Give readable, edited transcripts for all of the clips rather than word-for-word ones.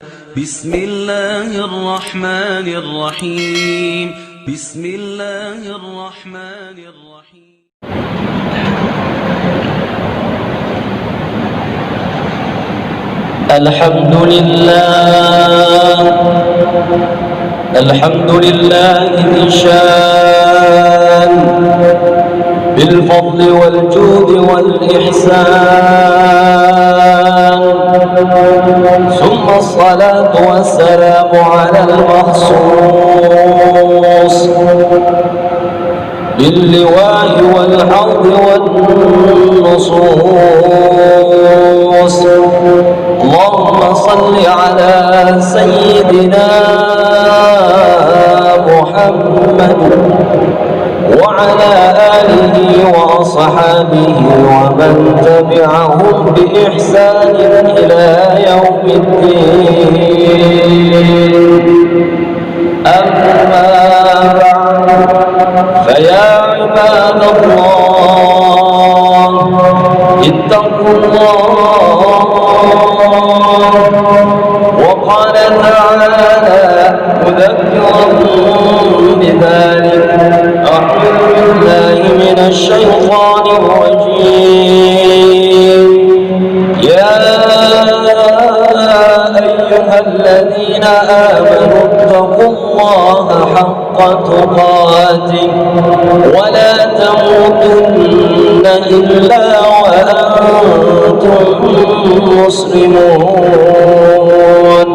بسم الله الرحمن الرحيم بسم الله الرحمن الرحيم الحمد لله ذي الشان بالفضل والجود والإحسان، ثم الصلاة والسلام على المخصوص باللواء والحوض والنصوص. اللهم صل على سيدنا محمد وعلى آله وأصحابه ومن تبعهم بإحسان إلى يوم الدين. أما بعد، فيا عباد الله اتقوا الله. وقال تعالى مذكرا بذلك: أعوذ بالله من الشيطان الرجيم. يا أيها الذين آمنوا اتقوا الله حق تقاته ولا تموتن إلا وأنتم مسلمون.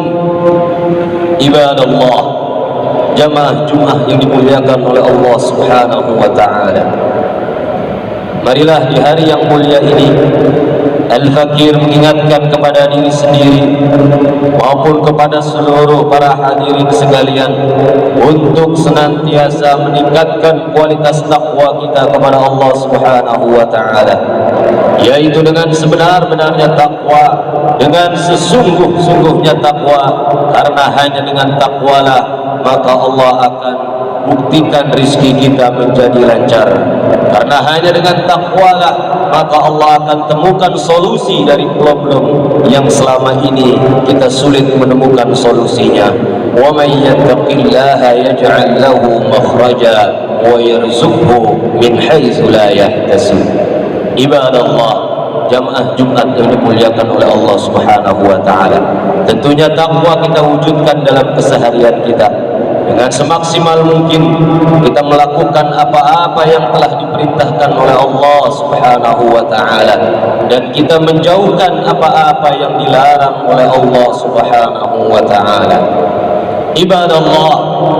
Ibadallah, jamaah Jumat yang dimuliakan oleh Allah Subhanahu wa ta'ala, marilah di hari yang mulia ini Al-Fakir mengingatkan kepada diri sendiri maupun kepada seluruh para hadirin sekalian untuk senantiasa meningkatkan kualitas takwa kita kepada Allah Subhanahu wa ta'ala, yaitu dengan sebenar-benarnya takwa, dengan sesungguh-sungguhnya takwa, karena hanya dengan takwalah maka Allah akan buktikan rizki kita menjadi lancar. Karena hanya dengan takwalah maka Allah akan temukan solusi dari problem yang selama ini kita sulit menemukan solusinya. Wa may yattaqillaha yaj'al lahu makhraja wa yarzuqhu min haitsu la yahtasib. Ibadallah, jamaah Jumat yang dimuliakan oleh Allah Subhanahu wa ta'ala, tentunya takwa kita wujudkan dalam keseharian kita. Dengan semaksimal mungkin kita melakukan apa-apa yang telah diperintahkan oleh Allah Subhanahu wa ta'ala, dan kita menjauhkan apa-apa yang dilarang oleh Allah Subhanahu wa ta'ala. Ibadallah,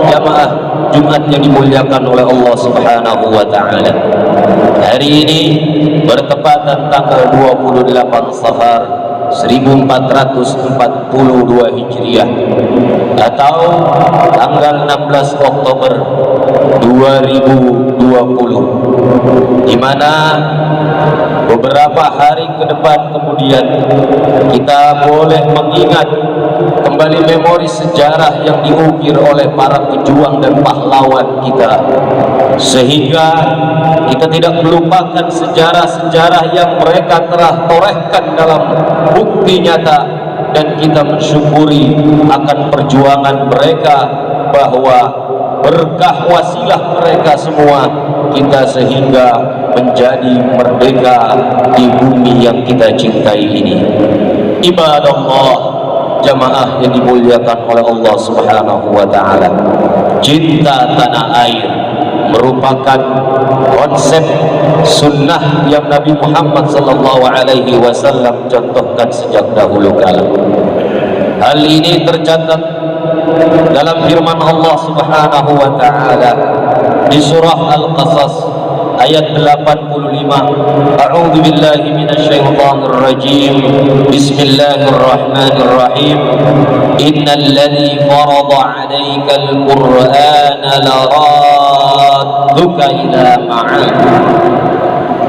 jamaah Jumat yang dimuliakan oleh Allah Subhanahu wa ta'ala, hari ini bertepatan tanggal 28 Safar 1442 Hijriah atau tanggal 16 Oktober 2020, di mana beberapa hari ke depan kemudian kita boleh mengingat kembali memori sejarah yang diukir oleh para pejuang dan pahlawan kita, sehingga kita tidak melupakan sejarah-sejarah yang mereka telah torehkan dalam bukti nyata, dan kita mensyukuri akan perjuangan mereka, bahwa berkah wasilah mereka semua kita sehingga menjadi merdeka di bumi yang kita cintai ini. Ibadallah, jamaah yang dimuliakan oleh Allah Subhanahu wa ta'ala, cinta tanah air merupakan konsep sunnah yang Nabi Muhammad sallallahu alaihi wasallam contohkan sejak dahulu kala. Hal ini tercatat dalam firman Allah Subhanahu wa ta'ala di surah Al-Qasas ayat 85. A'udzu billahi minasyaitonir rajim. Bismillahirrahmanirrahim. Innal ladzi farada 'alaikal qur'ana laradduka ila ma'ad.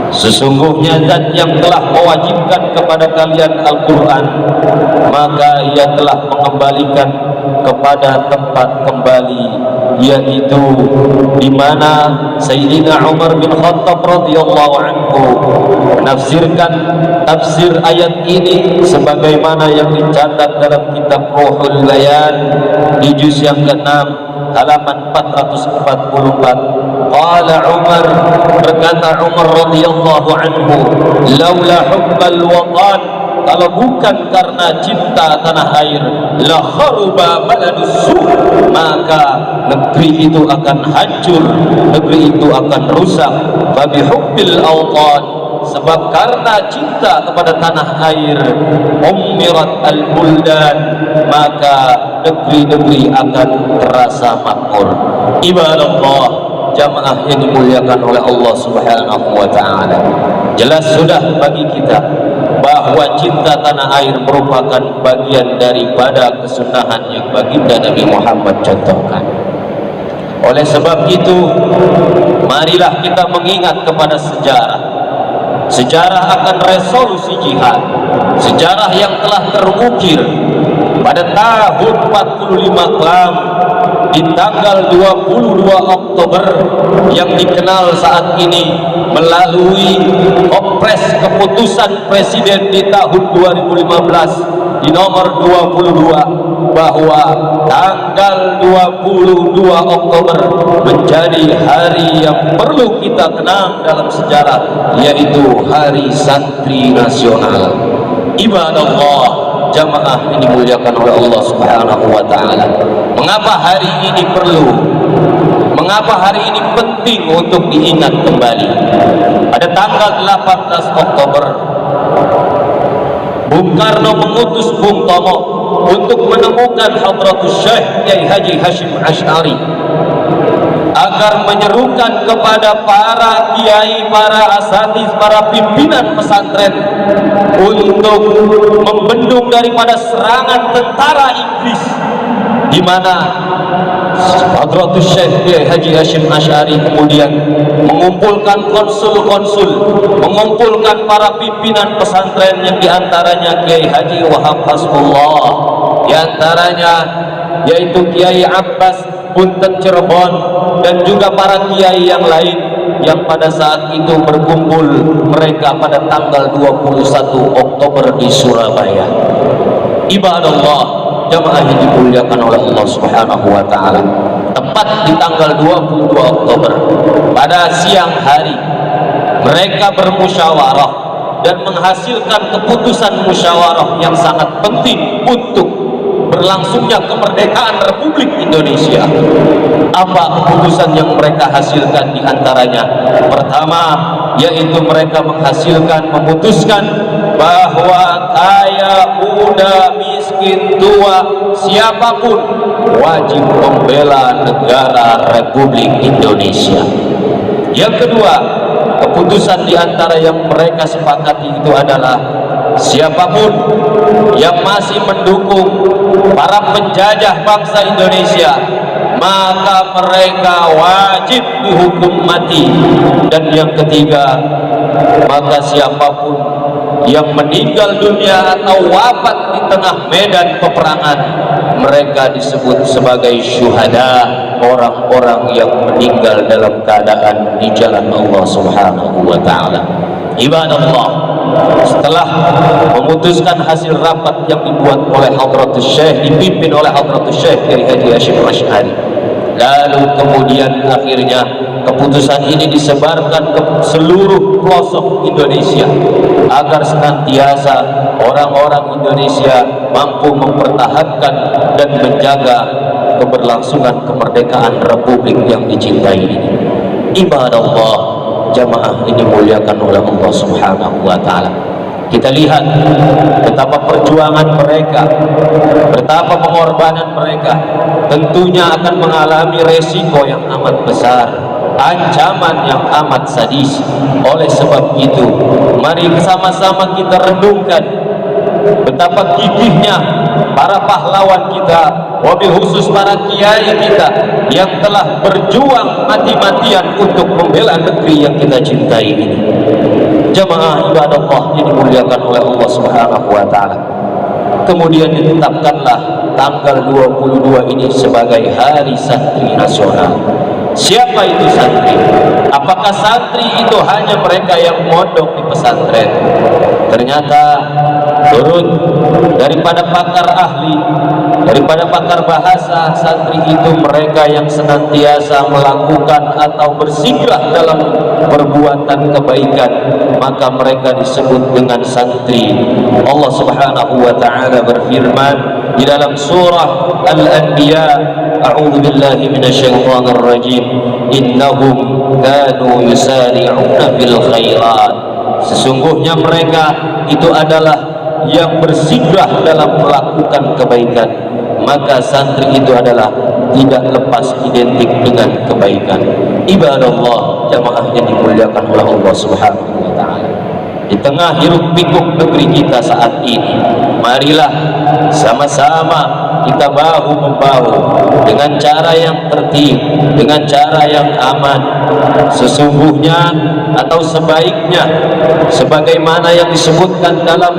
Sesungguhnya zat yang telah mewajibkan kepada kalian Al-Quran, maka ia telah mengembalikan kepada tempat kembali, yaitu di mana Sayyidina Umar bin Khattab radhiyallahu anhu menafsirkan tafsir ayat ini sebagaimana yang dicatat dalam kitab Ruhul Bayan di juz yang ke-6 halaman 444. Qala Umar, berkata Umar radhiyallahu anhu, laula hubbal watan, kalau bukan karena cinta tanah air, la kharuba baladus, maka negeri itu akan hancur, negeri itu akan rusak. Fa bihubbil awtan, sebab karena cinta kepada tanah air, ummirat al-buldan, maka negeri-negeri akan terasa makmur. Ibadallah, jamaah yang dimuliakan oleh Allah Subhanahu wa ta'ala, jelas sudah bagi kita bahwa cinta tanah air merupakan bagian daripada kesunahan yang baginda Nabi Muhammad contohkan. Oleh sebab itu, marilah kita mengingat kepada sejarah. Sejarah akan resolusi jihad, sejarah yang telah terukir pada tahun 45 kelam di tanggal 22 Oktober yang dikenal saat ini melalui Kongres keputusan Presiden di tahun 2015 di nomor 22, bahwa tanggal 22 Oktober menjadi hari yang perlu kita kenang dalam sejarah, yaitu Hari Santri Nasional. Ibadallah, jamaah ini dimuliakan oleh Allah Subhanahu wa ta'ala. Mengapa hari ini perlu? Mengapa hari ini penting untuk diingat kembali? Pada tanggal 18 Oktober, Bung Karno mengutus Bung Tomo untuk menemukan Hadratus Syekh Kiai Haji Hashim Asy'ari agar menyerukan kepada para kiai, para asatidz, para pimpinan pesantren untuk membendung daripada serangan tentara Inggris, di mana Hadratus Syekh Kiai Haji Hashim Asy'ari kemudian mengumpulkan konsul-konsul, mengumpulkan para pimpinan pesantren yang diantaranya Kiai Haji Wahab Hasbullah, diantaranya yaitu Kiai Abbas Buntet Cirebon, dan juga para kiai yang lain yang pada saat itu berkumpul mereka pada tanggal 21 Oktober di Surabaya. Ibadallah, jamaah yang dimuliakan oleh Allah Subhanahu wa ta'ala, tepat di tanggal 22 Oktober pada siang hari mereka bermusyawarah dan menghasilkan keputusan musyawarah yang sangat penting untuk berlangsungnya kemerdekaan Republik Indonesia. Apa keputusan yang mereka hasilkan? Di antaranya, pertama, yaitu mereka memutuskan bahwa kaya, muda, miskin, tua, siapapun wajib membela negara Republik Indonesia. Yang kedua, keputusan di antara yang mereka sepakati itu adalah siapapun yang masih mendukung para penjajah bangsa Indonesia, maka mereka wajib dihukum mati. Dan yang ketiga, maka siapapun yang meninggal dunia atau wafat di tengah medan peperangan, mereka disebut sebagai syuhada, orang-orang yang meninggal dalam keadaan di jalan Allah Subhanahu wa ta'ala. Ibadallah, setelah memutuskan hasil rapat yang dibuat oleh Hadratus Syekh, dipimpin oleh Hadratus Syekh Kiai Haji Hashim Asy'ari, lalu kemudian akhirnya keputusan ini disebarkan ke seluruh pelosok Indonesia agar senantiasa orang-orang Indonesia mampu mempertahankan dan menjaga keberlangsungan kemerdekaan Republik yang dicintai ini. Ibadallah, jamaah ini dimuliakan oleh Allah Subhanahu wa ta'ala. Kita lihat betapa perjuangan mereka, betapa pengorbanan mereka tentunya akan mengalami resiko yang amat besar, ancaman yang amat sadis. Oleh sebab itu, mari sama-sama kita renungkan betapa gigihnya para pahlawan kita, wabil khusus para kiai kita yang telah berjuang mati-matian untuk membela negeri yang kita cintai ini. Jamaah ibadallah yang dimuliakan oleh Allah Subhanahu wa ta'ala, kemudian ditetapkanlah tanggal 22 ini sebagai Hari Santri Nasional. Siapa itu santri? Apakah santri itu hanya mereka yang mondok di pesantren? Ternyata turun daripada pakar ahli, daripada pakar bahasa, santri itu mereka yang senantiasa melakukan atau bersikeras dalam perbuatan kebaikan, maka mereka disebut dengan santri. Allah Subhanahu wa taala berfirman di dalam surah Al-Anbiya, a'udzu billahi minasyaitonir rajim, innahum kanu yusari'una fil khairat. Sesungguhnya mereka itu adalah yang bersikeras dalam melakukan kebaikan. Maka santri itu adalah tidak lepas identik dengan kebaikan. Ibadallah, jamaah yang dimuliakan oleh Allah Subhanahu wa taala. Di tengah hiruk pikuk negeri kita saat ini, marilah sama-sama kita bahu membahu dengan cara yang tertib, dengan cara yang aman. Sesungguhnya atau sebaiknya, sebagaimana yang disebutkan dalam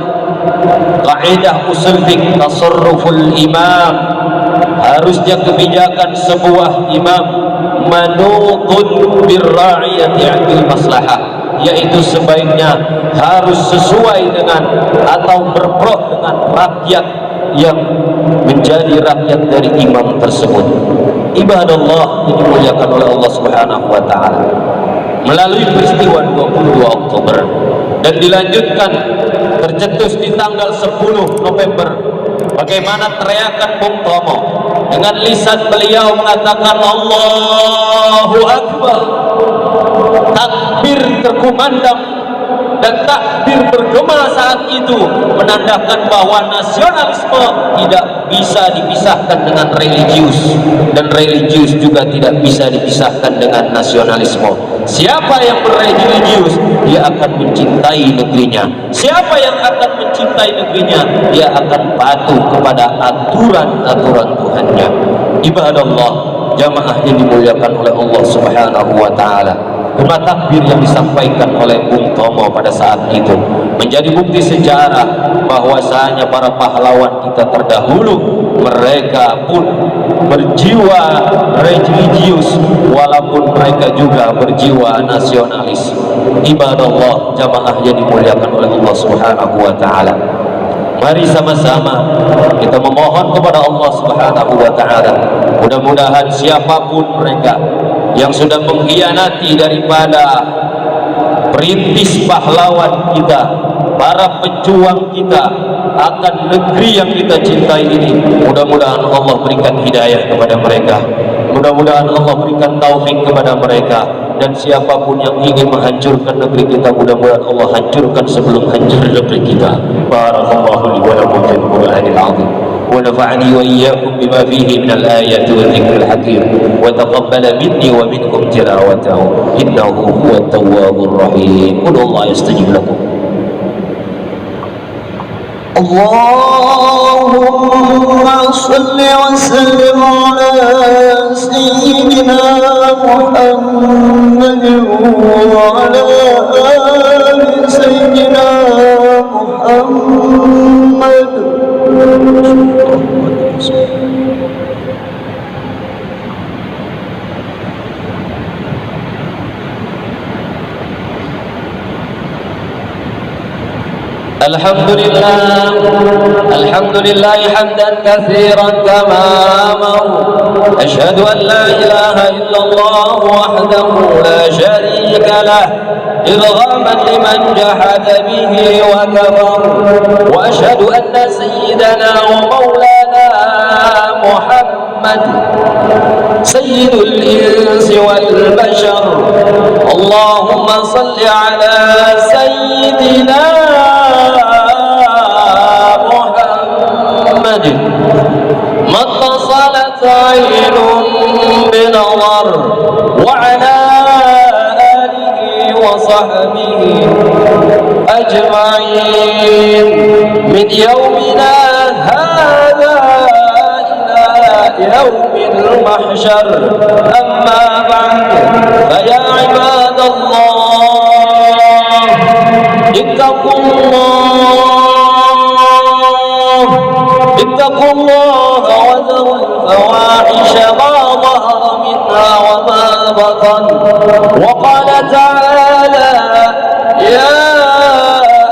kaidah usul fiqh tasarruful imam, harusnya kebijakan sebuah imam manutun birra'iyati 'anil maslahah, yaitu sebaiknya harus sesuai dengan atau berproh dengan rakyat yang menjadi rakyat dari imam tersebut. Ibadallah yang dimuliakan oleh Allah Subhanahu wa taala, melalui peristiwa 22 Oktober dan dilanjutkan tercetus di tanggal 10 November, bagaimana teriakan Bung Tomo dengan lisan beliau mengatakan Allahu Akbar, takbir terkumandang dan takbir bergema saat itu menandakan bahwa nasionalisme tidak bisa dipisahkan dengan religius, dan religius juga tidak bisa dipisahkan dengan nasionalisme. Siapa yang berreligius, dia akan mencintai negerinya. Siapa yang akan mencintai negerinya, dia akan patuh kepada aturan-aturan Tuhannya. Ibadallah, jamaah yang dimuliakan oleh Allah Subhanahu wa taala, gema takbir yang disampaikan oleh Bung Tomo pada saat itu menjadi bukti sejarah bahwasanya para pahlawan kita terdahulu, mereka pun berjiwa religius walaupun mereka juga berjiwa nasionalis. Ibadallah, jamaah yang dimuliakan oleh Allah Subhanahu wa taala, mari sama-sama kita memohon kepada Allah Subhanahu wa taala, mudah-mudahan siapapun mereka yang sudah mengkhianati daripada perintis pahlawan kita, para pejuang kita akan negeri yang kita cintai ini, mudah-mudahan Allah berikan hidayah kepada mereka, mudah-mudahan Allah berikan taufik kepada mereka. Dan siapapun yang ingin menghancurkan negeri kita, mudah-mudahan Allah hancurkan sebelum hancur negeri kita. Barakallahu li wa lakum fil Qur'anil 'azim wa nafa'ani wa iyyakum bima fihi minal ayati wa dzikril hakim wa taqabbala minni wa minkum tilawatahu innahu huwat tawwabur rahim. Qulullahu yastajib lakum. Allahumma salli wa sallim ala sayyidina Muhammad wa ala ali sayyidina Muhammad. الحمد لله حمدا كثيرا كما أمر. أشهد أن لا إله إلا الله وحده لا شريك له إرغاما لمن جحد به وكفر. وأشهد أن سيدنا ومولانا محمد سيد الإنس والبشر. اللهم صل على سيدنا محمد ما اتصلت عين بنظر، وعلى آله وصحبه أجمعين من يومنا هذا إلى يوم المحشر. أما بعد، فيا عباد الله اتقوا الله وذروا الفواحش ما ظهر منها وما بطن. وقال تعالى يا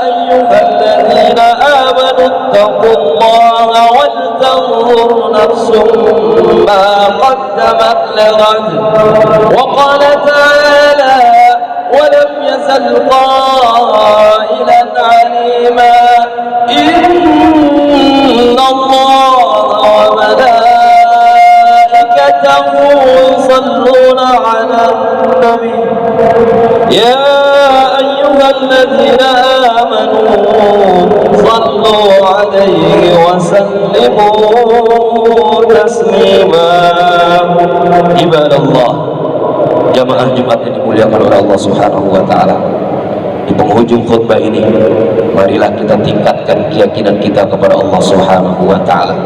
أيها الذين آمنوا اتقوا الله ولتنظر نفس ما قدمت لغد. وقال تعالى ولم يزل قائلا عليما إن الله وملائكته يصلون على النبي يا أيها الذين آمنوا صلوا عليه وسلموا تسليما. عباد الله, jamaah Jumat yang dimuliakan oleh Allah Subhanahu wa taala. Di penghujung khutbah ini, marilah kita tingkatkan keyakinan kita kepada Allah Subhanahu wa taala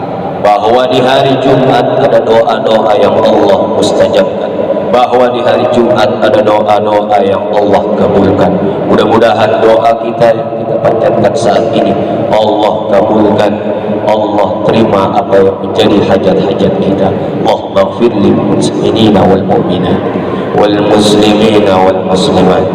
bahwa di hari Jumat ada doa-doa yang Allah mustajabkan, bahwa di hari Jumat ada doa-doa yang Allah kabulkan. Mudah-mudahan doa kita yang kita panjatkan saat ini Allah kabulkan, Allah terima apa yang menjadi hajat-hajat kita. Allahumma ighfir lil muslimina wal mu'minat wal muslimina wal muslimat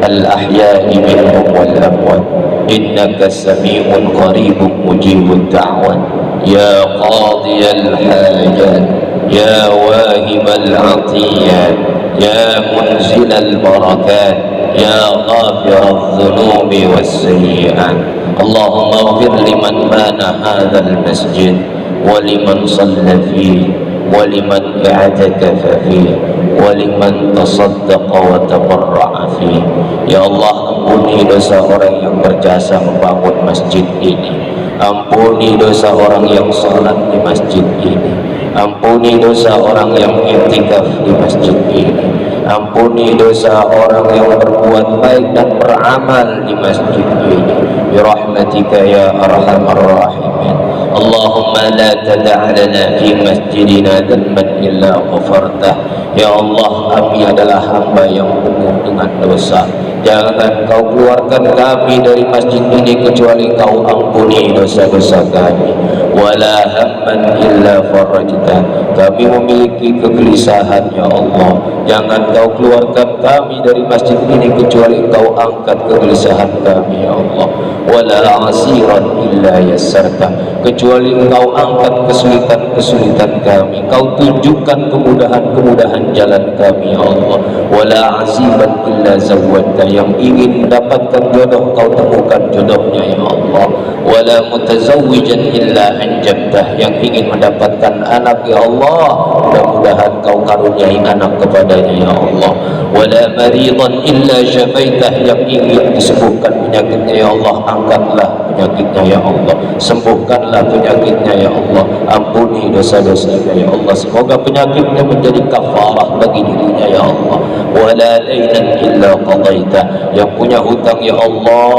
al-ahya'i minhum wal amwat innaka sami'un qaribun mujibud da'wat ya qadiyal hajat ya wahibal 'atiyat ya munzilal barakat ya ghafiradz dzunubi was sayyi'at. Allahumma ighfir liman bana hadzal masjid wa liman shalla fihi wa liman i'takafa fihi wa liman tasaddaqa wa tabarra'a fihi. Ya Allah, ampuni dosa orang yang berjasa membangun masjid ini, ampuni dosa orang yang salat di masjid ini, ampuni dosa orang yang iktikaf di masjid ini, ampuni dosa orang yang berbuat baik dan beramal di masjid ini, bi rahmatika ya arhamar rahimin. Allahumma la tada' lana fi masjidina dhanban illa ghafartah. Ya Allah, kami adalah hamba yang penuh dengan dosa. Jangan kau keluarkan kami dari masjid ini kecuali kau ampuni dosa-dosa kami. Wala hamman illa farajtah. Kami memiliki kegelisahan ya Allah. Jangan kau keluarkan kami dari masjid ini kecuali kau angkat kegelisahan kami ya Allah. Wala asiran illa yassartah. Kecuali engkau angkat kesulitan-kesulitan kami, kau tunjukkan kemudahan-kemudahan jalan kami ya Allah. Wala asiban illa zawwadta. Yang ingin mendapatkan jodoh kau temukan jodohnya ya Allah. Wala mutazawwijan illa anjabtah. Yang ingin mendapatkan anak ya Allah, mudah-mudahan kau karuniai anak kepadanya ya Allah. Wala maridan illa syafaitah. Yang ingin disembuhkan penyakitnya ya Allah, angkatlah penyakitnya ya Allah, sembuhkanlah penyakitnya ya Allah, ampuni dosa-dosanya ya Allah. Semoga penyakitnya menjadi kafarah bagi dirinya ya Allah. Wala dainan illa qadaita. Yang punya hutang ya Allah,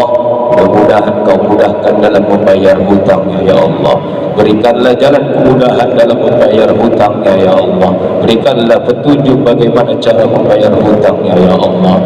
mudah-mudahan kau mudahkan dalam membayar hutangnya ya Allah. Berikanlah jalan kemudahan dalam membayar hutangnya ya Allah. Berikanlah petunjuk bagaimana cara membayar hutangnya ya Allah.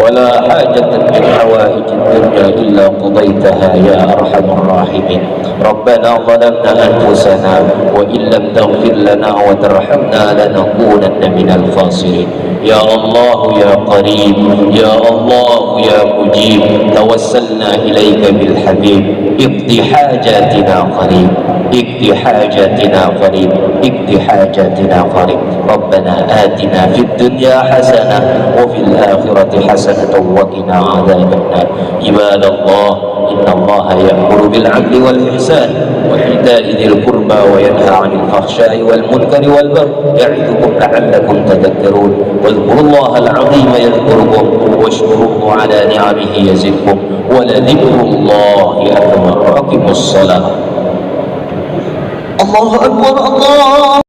ولا حاجة من حوائج الدنيا إلا قضيتها يا أرحم الراحمين. ربنا ظلمنا أنفسنا وإن لم تغفر لنا وترحمنا لنكونن من الخاسرين. يا الله يا قريب يا الله يا مجيب توسلنا إليك بالحبيب. اقض حاجاتنا قريب، اقض حاجاتنا قريب، اقض حاجاتنا قريب. ربنا آتنا في الدنيا حسنة وفي الآخرة حسنة وقنا عذاب النار. عباد الله، إن الله يأمر بالعدل والإحسان وإيتاء ذي القربى وينهى عن الفحشاء والمنكر والبغي يعظكم لعلكم تذكرون. واذكروا الله العظيم يذكركم واشكروه على نعمه يزدكم ولذكر الله أكبر. أقيموا الصلاة. الله أكبر. الله